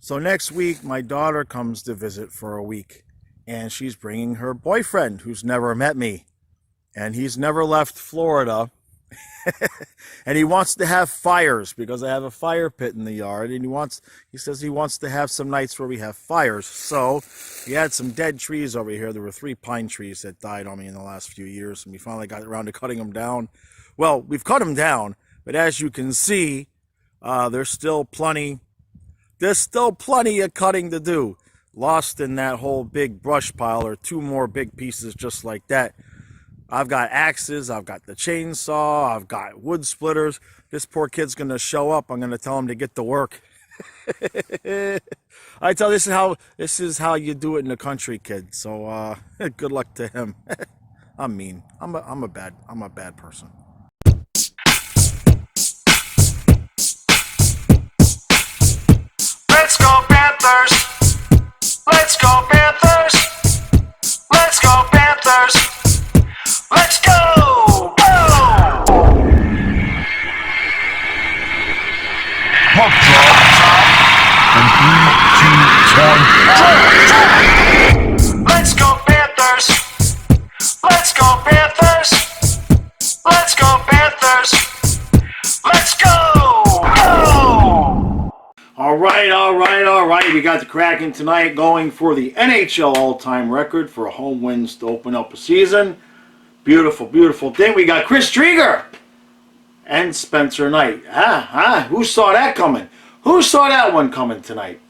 So next week, my daughter comes to visit for a week, and she's bringing her boyfriend who's never met me, and he's never left Florida. And he wants to have fires because I have a fire pit in the yard, and he says he wants to have some nights where we have fires. So we had some dead trees over here. There were 3 pine trees that died on me in the last few years, and we finally got around to cutting them down. Well, we've cut them down, but as you can see, there's still plenty of cutting to do. Lost in that whole big brush pile are 2 more big pieces just like that. I've got axes, I've got the chainsaw, I've got wood splitters. This poor kid's gonna show up. I'm gonna tell him to get to work. I tell this is how you do it in the country, kid. So good luck to him. I'm mean. I'm a bad person. Let's go Panthers! Let's go Panthers! Let's go Panthers! Let's go! Go! Puck drop. And 3, 2, 1. Let's go Panthers! Let's go Panthers! Let's go Panthers! Let's go! Go! All right. We got the Kraken tonight going for the NHL all-time record for home wins to open up a season. Beautiful thing. We got Chris Drieger and Spencer Knight. Who saw that coming? Who saw that one coming tonight?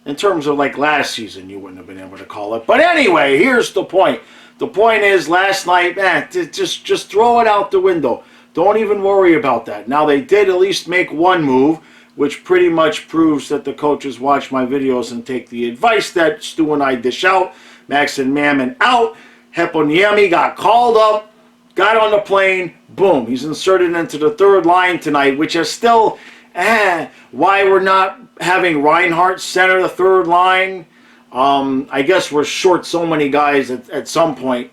In terms of like last season, you wouldn't have been able to call it. But anyway, here's the point. The point is last night, just throw it out the window. Don't even worry about that. Now, they did at least make one move, which pretty much proves that the coaches watch my videos and take the advice that Stu and I dish out. Max and Mammon out. Heponiemi got called up, got on the plane, boom. He's inserted into the third line tonight, which is still, why we're not having Reinhart center the third line. I guess we're short so many guys at some point.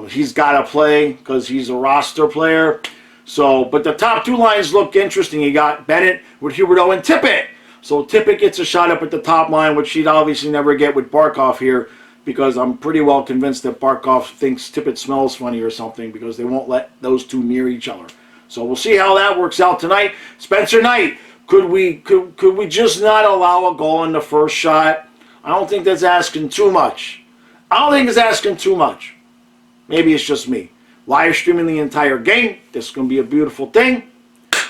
He's got to play because he's a roster player. So, but the top 2 lines look interesting. You got Bennett with Huberdeau and Tippett. So Tippett gets a shot up at the top line, which he'd obviously never get with Barkov here, because I'm pretty well convinced that Barkov thinks Tippett smells funny or something, because they won't let those 2 near each other. So we'll see how that works out tonight. Spencer Knight, could we just not allow a goal in the first shot? I don't think that's asking too much. Maybe it's just me. Live streaming the entire game. This is going to be a beautiful thing.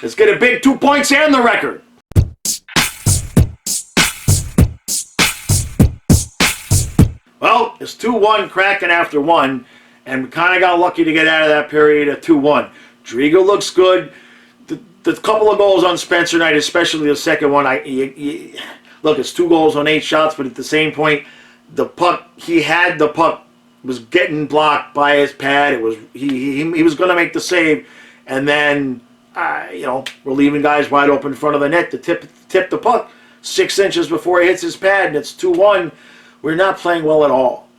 Let's get a big 2 points and the record. Well, it's 2-1 Kraken after 1, and we kind of got lucky to get out of that period at 2-1. Drieger looks good. The couple of goals on Spencer Knight, especially the second one, look, it's 2 goals on 8 shots, but at the same point, the puck, he had the puck, was getting blocked by his pad. It was he was going to make the save, and then we're leaving guys wide open in front of the net to tip the puck 6 inches before he hits his pad, and it's 2-1. We're not playing well at all.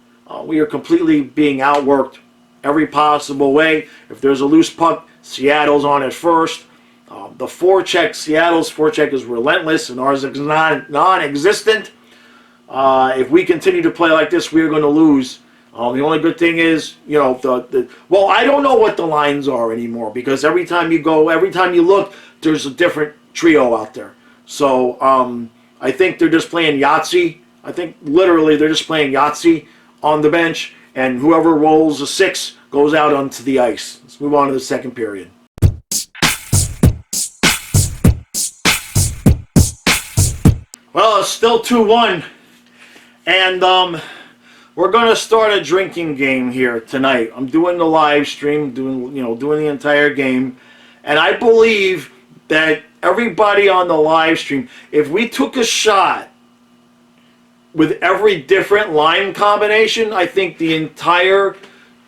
We are completely being outworked every possible way. If there's a loose puck, Seattle's on it first. The forecheck, Seattle's forecheck is relentless, and ours is non-existent. If we continue to play like this, we are going to lose. The only good thing is, well, I don't know what the lines are anymore, because every time you look, there's a different trio out there. So I think they're just playing Yahtzee. I think literally they're just playing Yahtzee on the bench, and whoever rolls a 6 goes out onto the ice. Let's move on to the second period. Well, it's still 2-1, and we're going to start a drinking game here tonight. I'm doing the live stream, doing the entire game, and I believe that everybody on the live stream, if we took a shot with every different line combination, I think the entire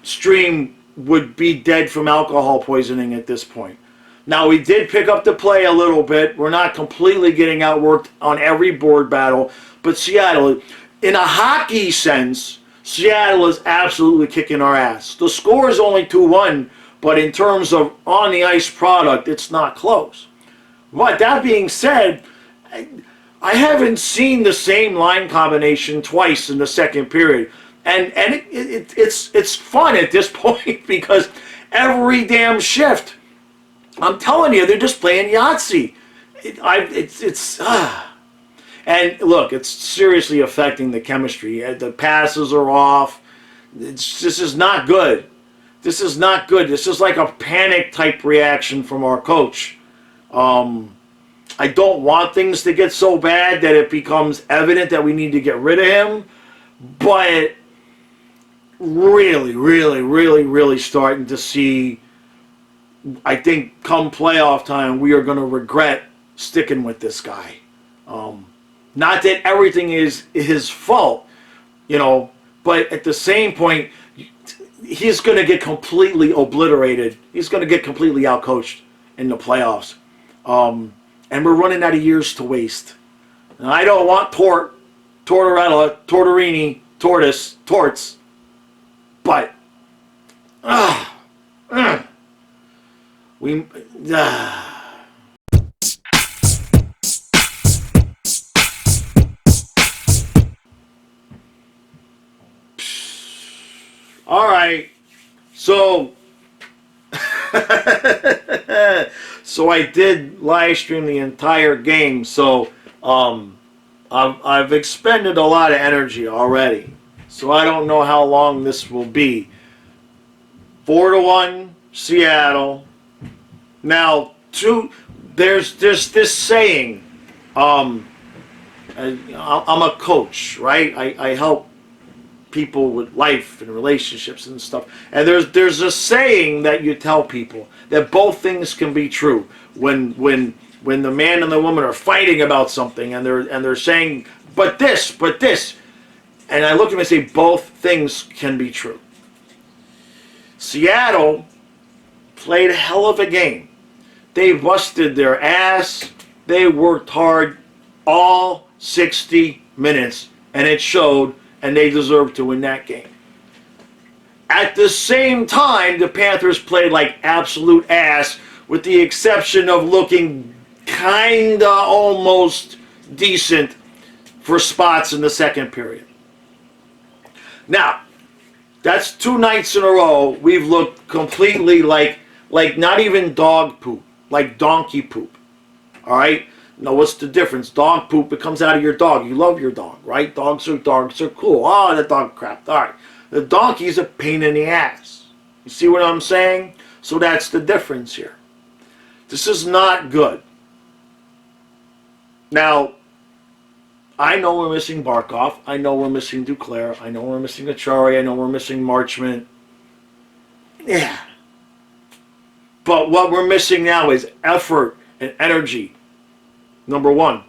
stream would be dead from alcohol poisoning at this point. Now, we did pick up the play a little bit. We're not completely getting outworked on every board battle, but Seattle, in a hockey sense, Seattle is absolutely kicking our ass. The score is only 2-1, but in terms of on-the-ice product, it's not close. But that being said, I haven't seen the same line combination twice in the second period. And it's fun at this point because every damn shift, I'm telling you, they're just playing Yahtzee. And look, it's seriously affecting the chemistry. The passes are off. This is not good. This is not good. This is like a panic type reaction from our coach. I don't want things to get so bad that it becomes evident that we need to get rid of him. But really, really, really, really starting to see, I think come playoff time, we are going to regret sticking with this guy. Not that everything is his fault, but at the same point, he's going to get completely obliterated. He's going to get completely outcoached in the playoffs. And we're running out of years to waste. And I don't want Tortorella, Tortorini, Torts, but we. All right, so so I did live stream the entire game. So I've expended a lot of energy already. So I don't know how long this will be. 4-1 Seattle. Now there's this saying. I'm a coach, right? I help people with life and relationships and stuff, and there's a saying that you tell people that both things can be true when the man and the woman are fighting about something and they're saying but this, and I look at them and say both things can be true. Seattle played a hell of a game. They busted their ass. They worked hard all 60 minutes, and it showed. And they deserve to win that game. At the same time, the Panthers played like absolute ass, with the exception of looking kinda almost decent for spots in the second period. Now, that's 2 nights in a row we've looked completely like not even dog poop, like donkey poop. All right? Now, what's the difference? Dog poop, it comes out of your dog. You love your dog, right? Dogs are cool. Oh, that dog crap. All right. The donkey's a pain in the ass. You see what I'm saying? So that's the difference here. This is not good. Now, I know we're missing Barkov. I know we're missing Duclair. I know we're missing Achari. I know we're missing Marchment. Yeah. But what we're missing now is effort and energy. Number one.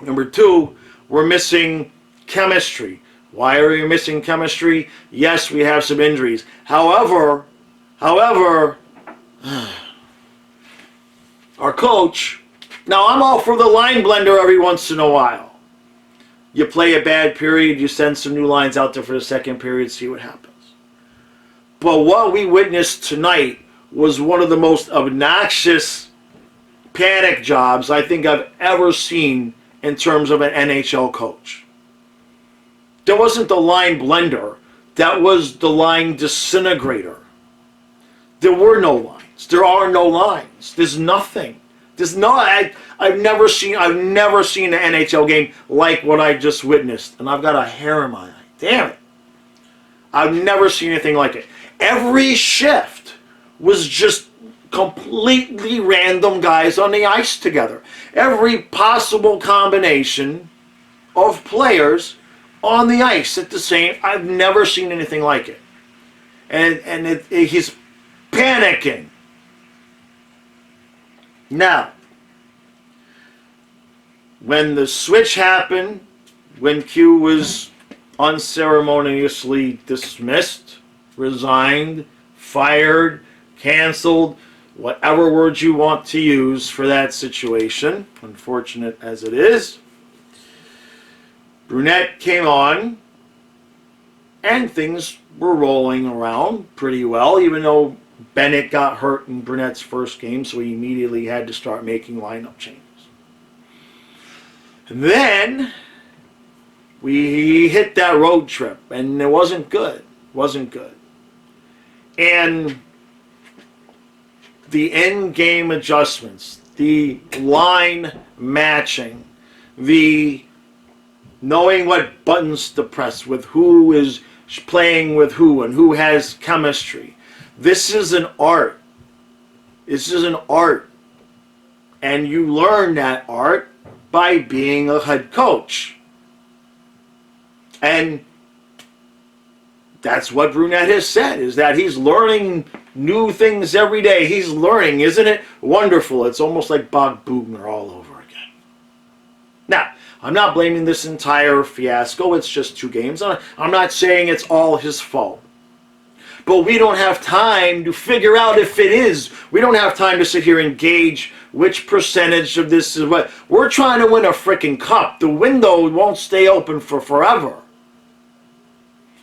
Number two, we're missing chemistry. Why are we missing chemistry? Yes, we have some injuries. However, our coach, now I'm all for the line blender every once in a while. You play a bad period, you send some new lines out there for the second period, see what happens. But what we witnessed tonight was one of the most obnoxious panic jobs I think I've ever seen in terms of an NHL coach. That wasn't the line blender. That was the line disintegrator. There were no lines. There are no lines. There's nothing. There's no. I've never seen an NHL game like what I just witnessed, and I've got a hair in my eye. Damn it! I've never seen anything like it. Every shift was just completely random guys on the ice together. Every possible combination of players on the ice at the same. I've never seen anything like it. And he's panicking. Now, when the switch happened, when Q was unceremoniously dismissed, resigned, fired, canceled, whatever words you want to use for that situation, unfortunate as it is, Brunette came on, and things were rolling around pretty well, even though Bennett got hurt in Brunette's first game, so he immediately had to start making lineup changes. Then we hit that road trip, and it wasn't good. Wasn't good. And the in-game adjustments, the line matching, the knowing what buttons to press with who is playing with who and who has chemistry. This is an art. This is an art. And you learn that art by being a head coach. And that's what Brunette has said, is that he's learning new things every day. He's learning. Isn't it wonderful? It's almost like Bob Bugner all over again. Now, I'm not blaming this entire fiasco. It's just 2 games. I'm not saying it's all his fault. But we don't have time to figure out if it is. We don't have time to sit here and gauge which percentage of this is what. We're trying to win a freaking cup. The window won't stay open for forever.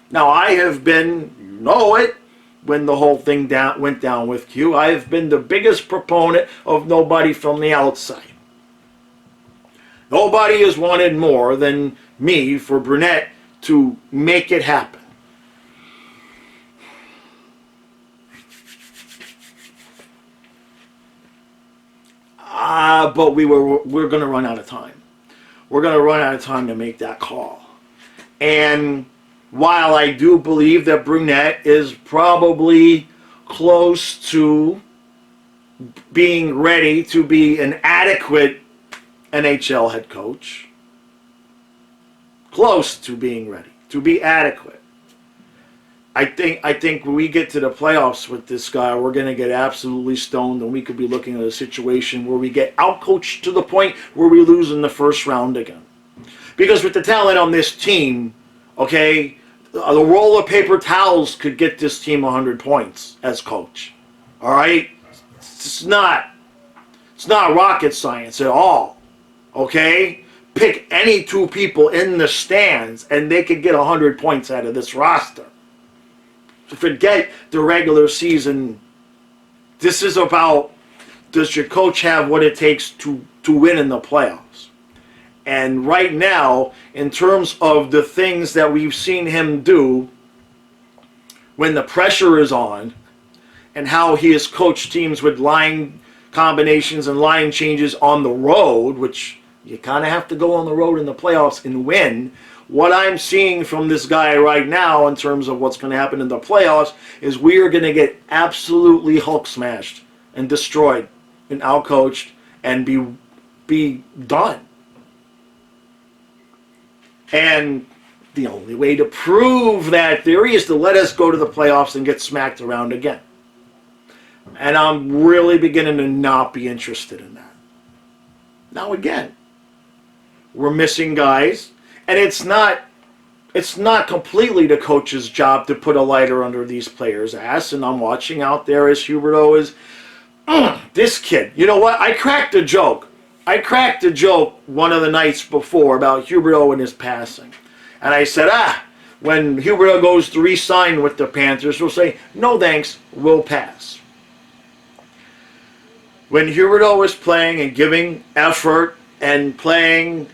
Now, I have been, you know it, when the whole thing went down with Q, I have been the biggest proponent of nobody from the outside. Nobody has wanted more than me for Brunette to make it happen. But we're going to run out of time. We're going to run out of time to make that call. And while I do believe that Brunette is probably close to being ready to be an adequate NHL head coach, close to being ready to be adequate, I think when we get to the playoffs with this guy, we're going to get absolutely stoned, and we could be looking at a situation where we get outcoached to the point where we lose in the first round again. Because with the talent on this team, okay, the roll of paper towels could get this team 100 points as coach. All right? It's not rocket science at all. Okay? Pick any 2 people in the stands, and they could get 100 points out of this roster. Forget the regular season. This is about, does your coach have what it takes to win in the playoffs? And right now, in terms of the things that we've seen him do when the pressure is on, and how he has coached teams with line combinations and line changes on the road, which you kind of have to go on the road in the playoffs and win. What I'm seeing from this guy right now in terms of what's going to happen in the playoffs is we are going to get absolutely Hulk smashed and destroyed and outcoached and be done. And the only way to prove that theory is to let us go to the playoffs and get smacked around again. And I'm really beginning to not be interested in that. Now again, we're missing guys. And it's not completely the coach's job to put a lighter under these players' ass. And I'm watching out there as Huberdeau is, this kid. You know what? I cracked a joke one of the nights before about Huberdeau and his passing. And I said, when Huberdeau goes to re-sign with the Panthers, we'll say, no thanks, we'll pass. When Huberdeau is playing and giving effort and playing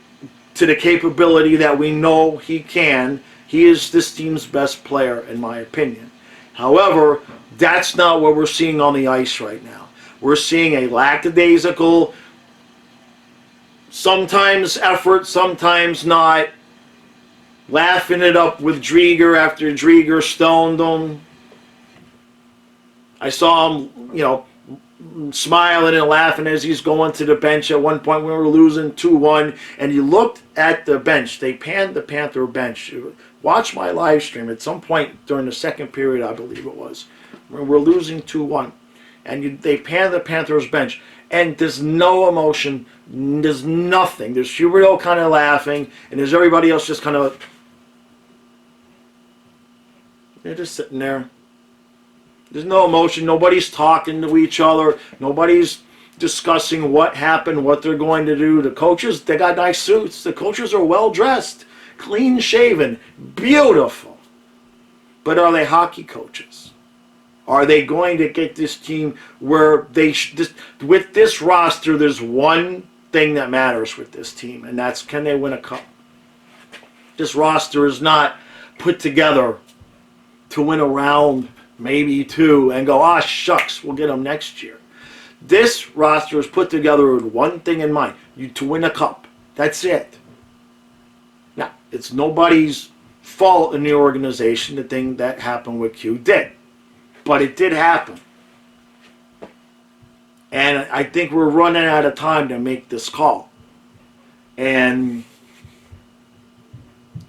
to the capability that we know he can, he is this team's best player, in my opinion. However, that's not what we're seeing on the ice right now. We're seeing a lackadaisical, sometimes effort, sometimes not, laughing it up with Drieger after Drieger stoned him. I saw him, smiling and laughing as he's going to the bench. At one point we were losing 2-1, and he looked at the bench. They panned the Panther bench. Watch my live stream at some point during the second period, I believe it was. We're losing 2-1, and they panned the Panthers bench, and there's no emotion. There's nothing. There's Huberdeau kind of laughing, and there's everybody else just kind of, they're just sitting there. There's no emotion. Nobody's talking to each other. Nobody's discussing what happened, what they're going to do. The coaches, they got nice suits. The coaches are well dressed, clean shaven, beautiful. But are they hockey coaches? Are they going to get this team where with this roster, there's one thing that matters with this team, and that's, can they win a cup? This roster is not put together to win a round, maybe two, and go, ah, shucks, we'll get them next year. This roster is put together with one thing in mind, to win a cup. That's it. Now, it's nobody's fault in the organization. The thing that happened with Q did. But it did happen. And I think we're running out of time to make this call. And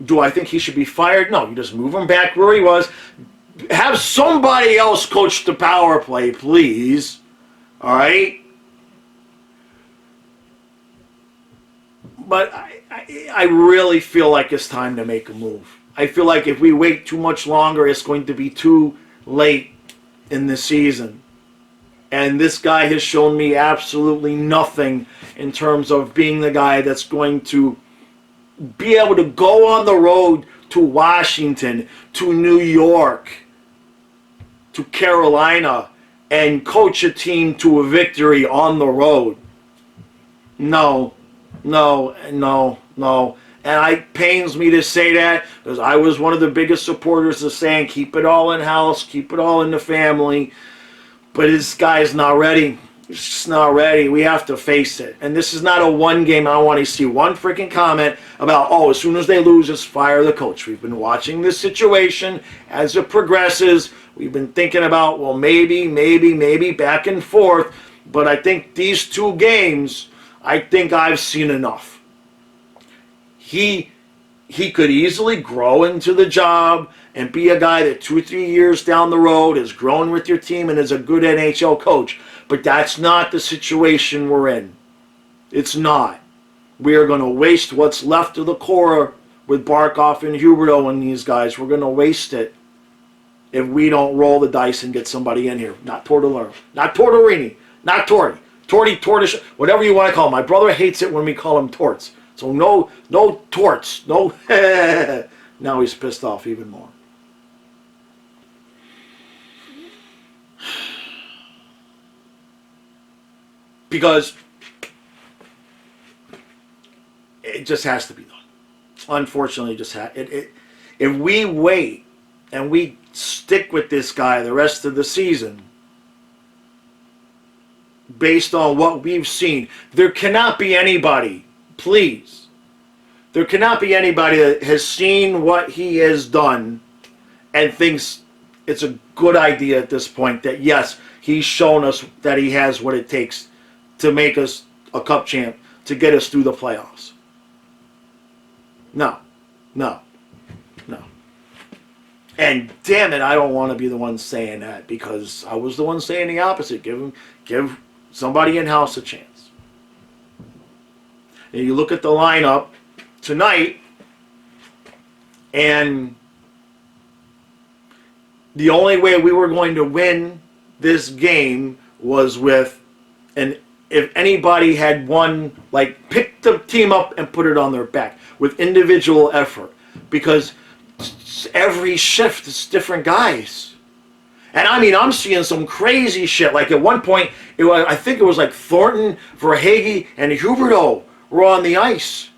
do I think he should be fired? No, you just move him back where he was. Have somebody else coach the power play, please. All right? But I really feel like it's time to make a move. I feel like if we wait too much longer, it's going to be too late in the season. And this guy has shown me absolutely nothing in terms of being the guy that's going to be able to go on the road to Washington, to New York, to Carolina, and coach a team to a victory on the road. No. And it pains me to say that, because I was one of the biggest supporters of saying, keep it all in-house, keep it all in the family. But this guy's not ready. He's just not ready. We have to face it. And this is not a one game. I want to see one freaking comment about, oh, as soon as they lose, just fire the coach. We've been watching this situation as it progresses. We've been thinking about, well, maybe, back and forth. But I think these two games, I think I've seen enough. He could easily grow into the job and be a guy that 2 or 3 years down the road has grown with your team and is a good NHL coach. But that's not the situation we're in. It's not. We are going to waste what's left of the core with Barkov and Huberdeau and these guys. We're going to waste it if we don't roll the dice and get somebody in here. Not Tortorella, not Tortorini, not Torty. Tortish, whatever you want to call him. My brother hates it when we call him Torts. So no torts. No. Now he's pissed off even more. Because it just has to be done. Unfortunately, if we wait and we stick with this guy the rest of the season, based on what we've seen, there cannot be anybody, please, there cannot be anybody that has seen what he has done and thinks it's a good idea at this point that, yes, he's shown us that he has what it takes to make us a cup champ, to get us through the playoffs. No. And damn it, I don't want to be the one saying that, because I was the one saying the opposite. Give somebody in-house a chance. And you look at the lineup tonight, and the only way we were going to win this game was with if anybody had won, like, pick the team up and put it on their back with individual effort, because every shift is different guys. And I mean, I'm seeing some crazy shit. Like at one point, I think it was like Thornton, Verhaeghe, and Huberdeau were on the ice.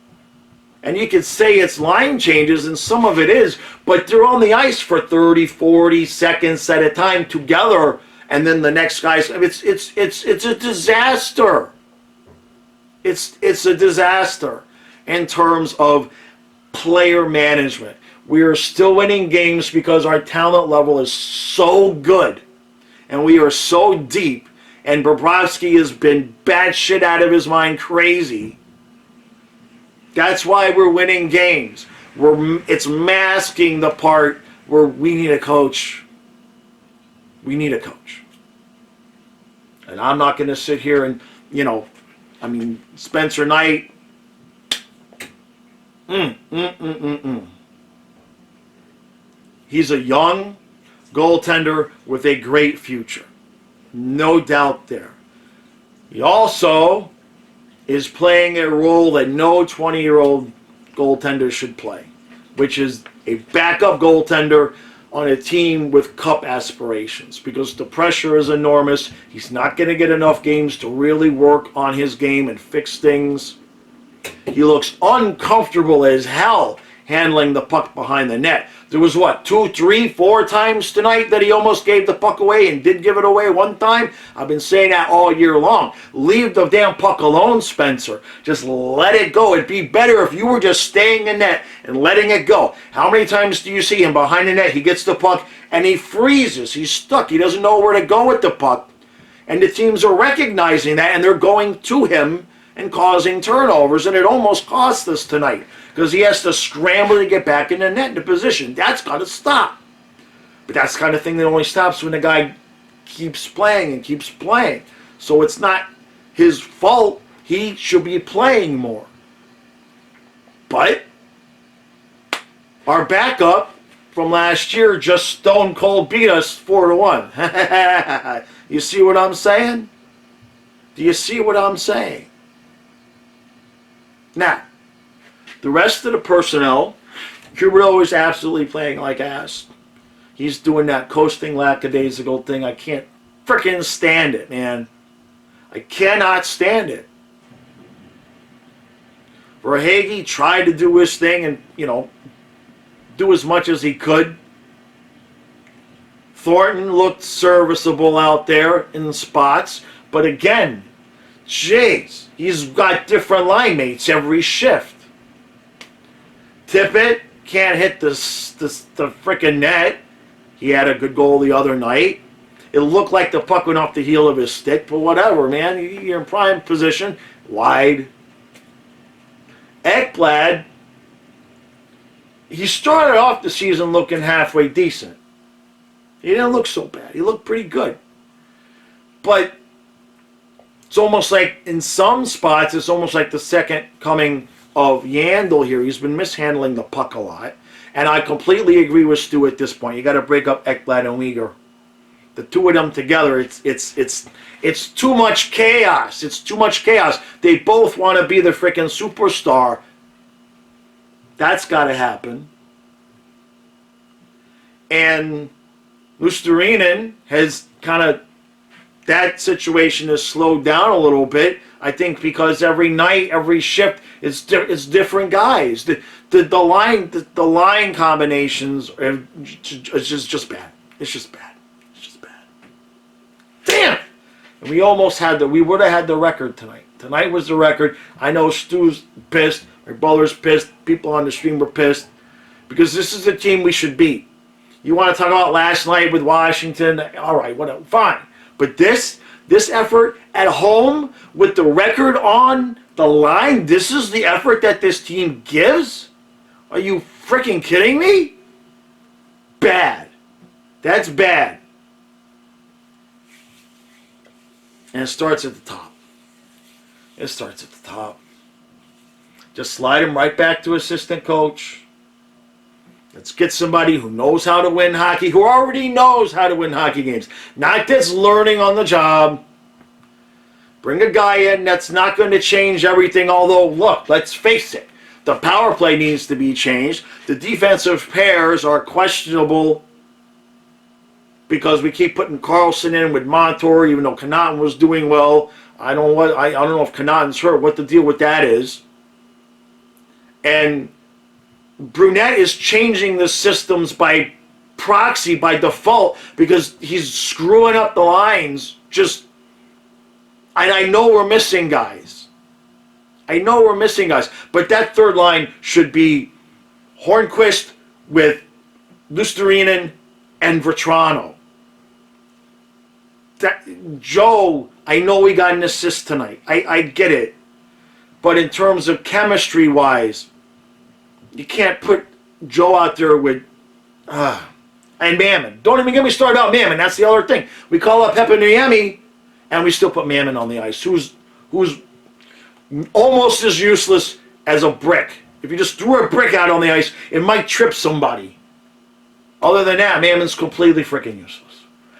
And you could say it's line changes, and some of it is, but they're on the ice for 30, 40 seconds at a time together. And then the next guy's, it's a disaster. It's a disaster in terms of player management. We are still winning games because our talent level is so good, and we are so deep, and Bobrovsky has been batshit out of his mind crazy. That's why we're winning games. It's masking the part where we need a coach. We need a coach. And I'm not going to sit here and, Spencer Knight. He's a young goaltender with a great future. No doubt there. He also is playing a role that no 20-year-old goaltender should play, which is a backup goaltender on a team with cup aspirations because the pressure is enormous. He's not going to get enough games to really work on his game and fix things. He looks uncomfortable as hell handling the puck behind the net. There was, 2, 3, 4 times tonight that he almost gave the puck away and did give it away one time? I've been saying that all year long. Leave the damn puck alone, Spencer. Just let it go. It'd be better if you were just staying in net and letting it go. How many times do you see him behind the net? He gets the puck and he freezes. He's stuck. He doesn't know where to go with the puck. And the teams are recognizing that and they're going to him and causing turnovers. And it almost cost us tonight, because he has to scramble to get back in the net into position. That's got to stop. But that's the kind of thing that only stops when the guy keeps playing and keeps playing. So it's not his fault. He should be playing more. But our backup from last year just stone cold beat us 4-1. You see what I'm saying? Do you see what I'm saying? Now, the rest of the personnel, Cuberto is absolutely playing like ass. He's doing that coasting lackadaisical thing. I can't freaking stand it, man. I cannot stand it. Verhaeghe tried to do his thing and, do as much as he could. Thornton looked serviceable out there in spots. But again, jeez, he's got different line mates every shift. Tippett can't hit the frickin' net. He had a good goal the other night. It looked like the puck went off the heel of his stick, but whatever, man. You're in prime position. Wide. Ekblad, he started off the season looking halfway decent. He didn't look so bad. He looked pretty good. But it's almost like, in some spots, it's almost like the second coming of Yandel here. He's been mishandling the puck a lot. And I completely agree with Stu at this point. You got to break up Ekblad and Uyghur. The two of them together, it's too much chaos. It's too much chaos. They both want to be the freaking superstar. That's got to happen. And Luostarinen has kind of, that situation has slowed down a little bit. I think because every night, every shift, it's different guys. The line combinations are just bad. It's just bad. It's just bad. Damn! And we almost had we would have had the record tonight. Tonight was the record. I know Stu's pissed. My brother's pissed. People on the stream were pissed. Because this is the team we should beat. You want to talk about last night with Washington? All right, whatever. Fine. But this effort at home with the record on the line, this is the effort that this team gives? Are you freaking kidding me? Bad. That's bad. And it starts at the top. It starts at the top. Just slide him right back to assistant coach. Let's get somebody who knows how to win hockey, who already knows how to win hockey games. Not that's learning on the job. Bring a guy in that's not going to change everything, although, look, let's face it. The power play needs to be changed. The defensive pairs are questionable because we keep putting Carlson in with Montour, even though Connauton was doing well. I don't know if Connauton's hurt, what the deal with that is. And Brunette is changing the systems by proxy, by default, because he's screwing up the lines. And I know we're missing guys. But that third line should be Hornquist with Luostarinen and Vetrano. Joe, I know we got an assist tonight. I get it. But in terms of chemistry-wise, you can't put Joe out there with... and Mammon. Don't even get me started about Mammon. That's the other thing. We call up Heponiemi, and we still put Mammon on the ice, who's almost as useless as a brick. If you just threw a brick out on the ice, it might trip somebody. Other than that, Mammon's completely freaking useless.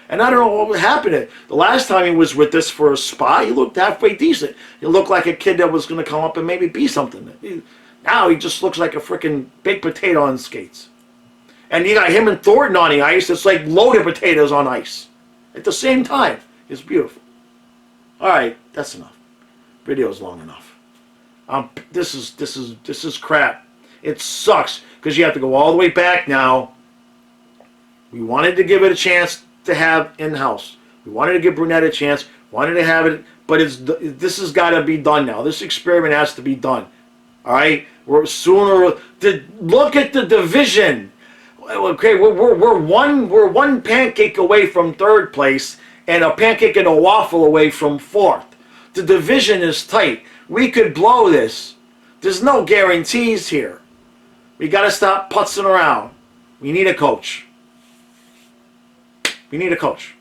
And I don't know what happened. The last time he was with us for a spot, he looked halfway decent. He looked like a kid that was going to come up and maybe be something. Now he just looks like a freaking baked potato on skates. And you got him and Thornton on the ice. It's like loaded potatoes on ice at the same time. It's beautiful. All right, that's enough. Video's long enough. This is crap. It sucks because you have to go all the way back now. We wanted to give it a chance to have in-house. We wanted to give Brunette a chance. Wanted to have it, but this has got to be done now. This experiment has to be done. All right, look at the division. Okay, we're one pancake away from third place and a pancake and a waffle away from fourth. The division is tight. We could blow this. There's no guarantees here. We got to stop putzing around. We need a coach. We need a coach.